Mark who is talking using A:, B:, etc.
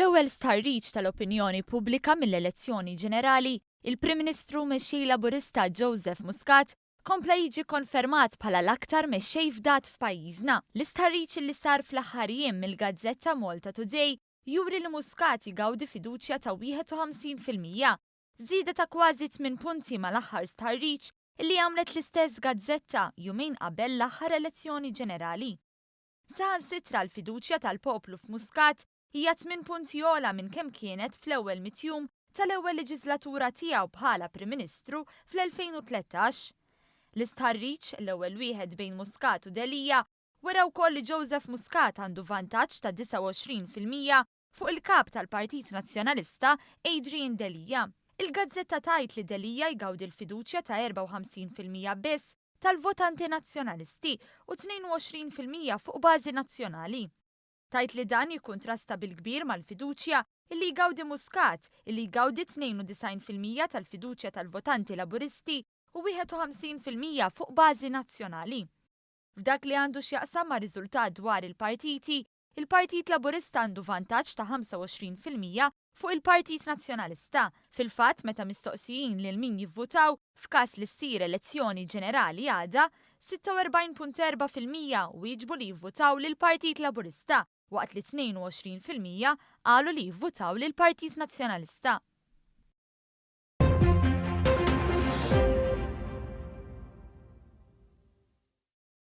A: Fl-ewwel stħarriġ tal-opinjoni pubblika mill-elezzjoni ġenerali, il-Prim Ministru mexxej Laburista Joseph Muscat kompla jiġi konfermat bħala l-aktar mexxej fdat f'pajjiżna. L-istħarriġ li sar fl-aħħar jiem mill-Gazzetta Malta Today juri li Muscat jgawdi fiduċja ta' 51%, żieda ta' kważi 8 punti mal-aħħar stħarriġ illi għamlet l-istess gazzetta jumejn qabel l-aħħar elezzjoni ġenerali. Saħansitra l-fiduċja tal-poplu f'Muscat hija 8 punti ogħla minn kemm kienet fl-ewwel mitjum tal-ewwel leġislatura tiegħu bħala Prim Ministru fl-2013. L-istħarriġ l-ewwel wieħed bejn Muscat u Delia wera wkoll li Joseph Muscat għandu vantaġġ ta' 29% fuq il-kap tal-Partit Nazzjonalista Adrian Delia. Il-gazzetta tajt li Delia jgawdi l-fiduċja ta' 54% biss tal-votanti nazzjonalisti u 22% fuq bażi nazzjonali. Tajt li dan jikkuntrasta bil-kbir mal-fiduċja illi jgawdi Muscat illi jgawdi 92% tal-fiduċja tal-votanti Laburisti u 51% fuq bażi nazzjonali. F'dak li għandu x'jaqsam ma' riżultat dwar il-partiti, il-Partit Laburista għandu vantaġġ ta' 25% fuq il-Partit Nazzjonalista. Fil-fatt meta mistoqsijin lil min jivvutaw f'każ li ssir elezzjoni ġenerali għada, 46.4% wieġbu li jivvutaw lill-Partit Laburista, waqt li 22% qalu li jivvutaw lill-Partit Nazzjonalista.